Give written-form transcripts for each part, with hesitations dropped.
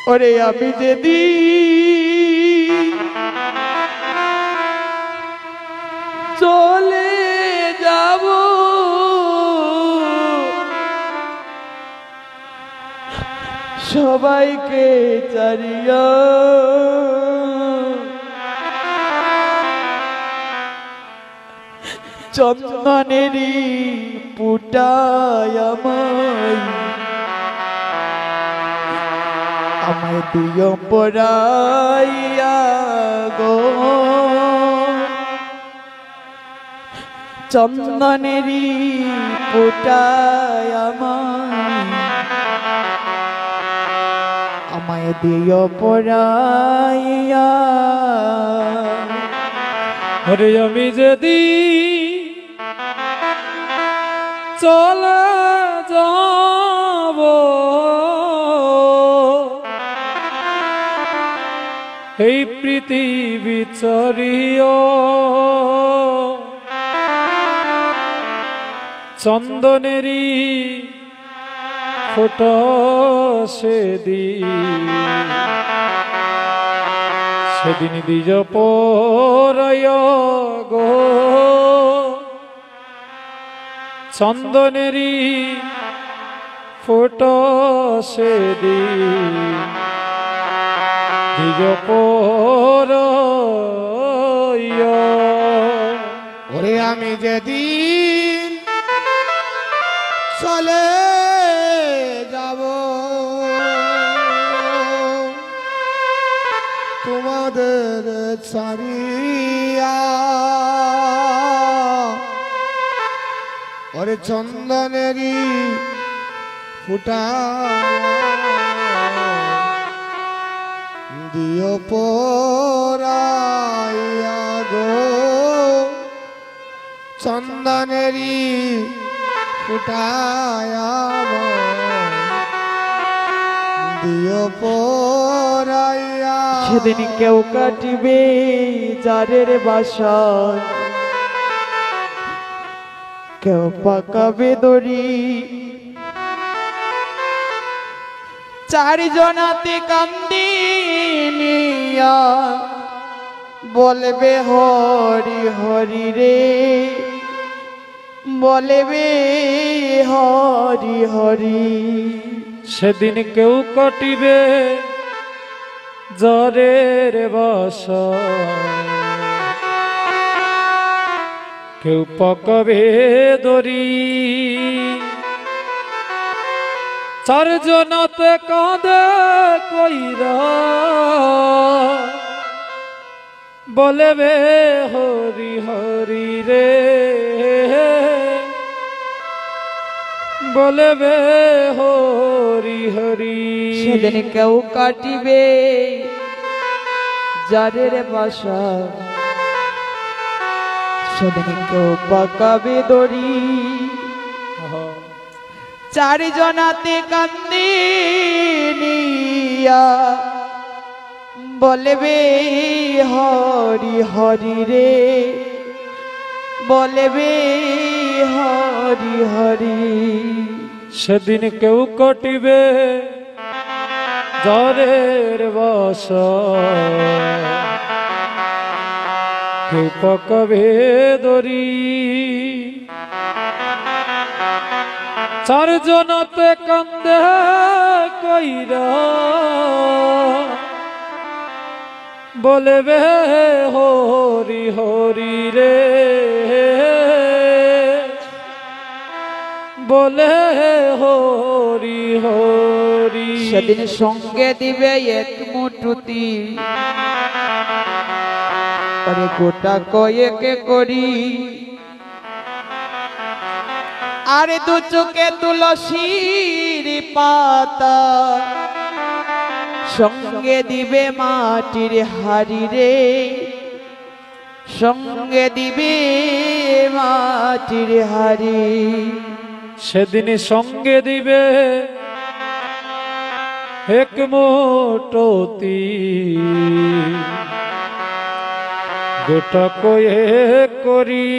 ওরে আমি যেদিন চলে যাব সবাইকে চারিয়া চন্দনেরই পুটায় আমায় দিও পরাইয়া গো চন্দনেরই পুটায় আমায় দিও পরাইয়া। ওরে আমি যদি চলে যাব এই পৃথিবী চরিও চন্দনেরই ফোঁটা সেদিন দ্বিজ পরায় গো চন্দনেরই ফোঁটা সেদিন দ্বিজ পরায়। ওরে আমি যেদিন চলে যাব তোমাদের ছাড়িয়া ওরে চন্দনেরই ফুটা দিও পরাইয়া গো চন্দনেরই ফুটায়া দিও পরাইয়া। সেদিন কেউ কাটিবে যারের বাসা কেউ পাকাবে দড়ি চারজনাতে কান্দি নিয়া বলবে হরি হরি রে বলবে হরি হরি। সেদিন কেউ কাটিবে জ্বরের বাসা কেউ পাকাবে দড়ি চারজনাতে কাঁদে কইরা বলবে হরি হরি রে বলবে হরি হরি। সেদিন কেউ কাটিবে যারের বাসা সেদিন কেউ পাকাবে দড়ি চারজনাতে কান্দি নিয়া বলবে হরি হরি রে বলবে হরি হরি। সেদিন কেউ কাটিবে জ্বরের বাসা কেউ পাকাবে দড়ি চারজনাতে কান্দে কইরা বলবে হরি হরি রে বলে হরি হরি। সেদিন সঙ্গে দিবে এক মুঠুতি আরে গোটা কয়েকে করি আরে দু চোখে তুলসীর পাতা সঙ্গে দিবে মাটির হাড়ি রে সঙ্গে দিবে মাটির হাড়ি। সেদিন সঙ্গে দিবে এক মুঠোতি গোটা কয়ে করি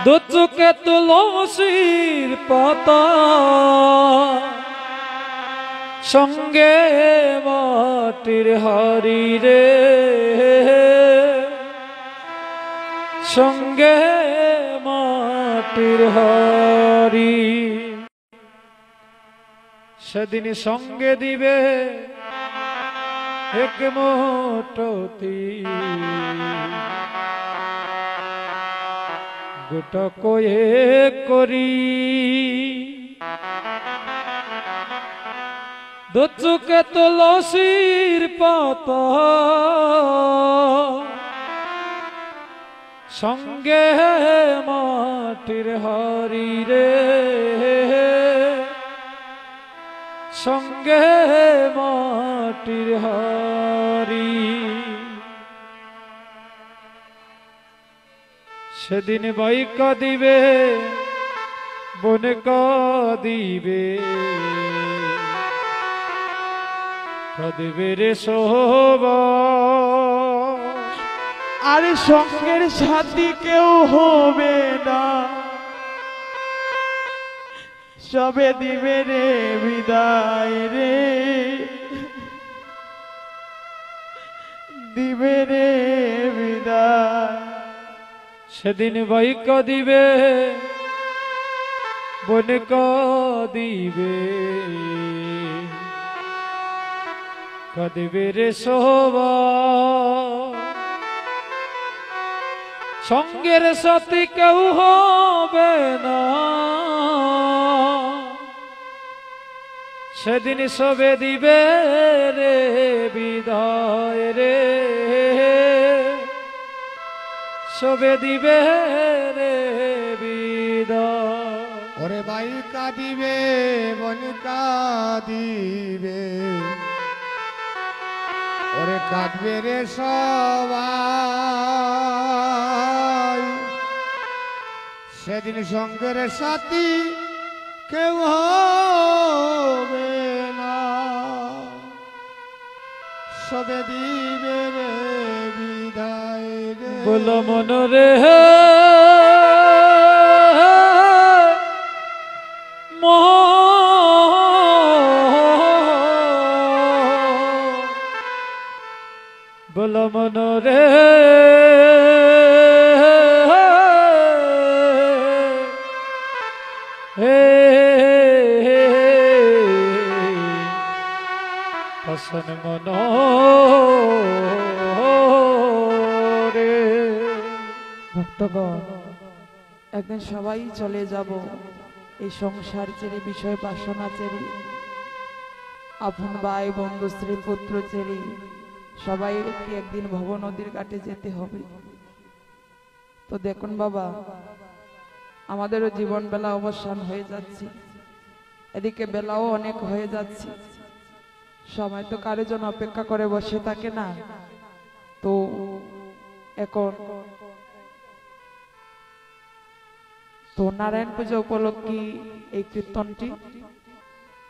দু চোখে তুলসীর পাতা সঙ্গে মাটির হাড়ি রে, সঙ্গে মাটির হাড়ি। সেদিন সঙ্গে দিবে এক মোটতি, গোটা কয়েক করি দুচুকে তুলসীর পাতা, সঙ্গে মাটির হাড়ি রে, সঙ্গে মাটির হাড়ি। সেদিন ভাই কাঁদিবে, বোন কাঁদিবে, কাঁদিবে রে সহবাস। আর সঙ্গের সাথী কেউ হবে না, সবে দিবে রে বিদায় রে, দিবে রে বিদায়। সেদিন ভাই কাঁদিবে, বোন কাঁদিবে, কাঁদিবে রে সহবাস। সঙ্গের সাথী কেউ হবে না, সেদিন সবে দিবে রে বিদায় রে, সবে দিবে রে বিদায়। ওরে ভাই কাঁদিবে, বোন কাঁদিবে, ওরে কাঁদবে রে সবাই। সেদিন সঙ্গের সাথী কেউ হবে না, সবে দিবে রে বিদায় রে। বল মন রে বল মন রে হে হসন মন রে। ভক্তগণ, একদিন সবাই চলে যাব এই সংসার ছেড়ে, বিষয় বাসনা ছেড়ে, আপন ভাই বন্ধু স্ত্রী পুত্র ছেড়ে সবাইকে একদিন ভব নদীর ঘাটে যেতে হবে। তো দেখুন বাবা, আমাদেরও জীবন বেলা অবসান হয়ে যাচ্ছে, এদিকে বেলাও অনেক হয়ে যাচ্ছে, সময় তো কারোর জন্য অপেক্ষা করে বসে থাকে না। তো এখন তো নারায়ণ পূজা উপলক্ষে এই কীর্তনটি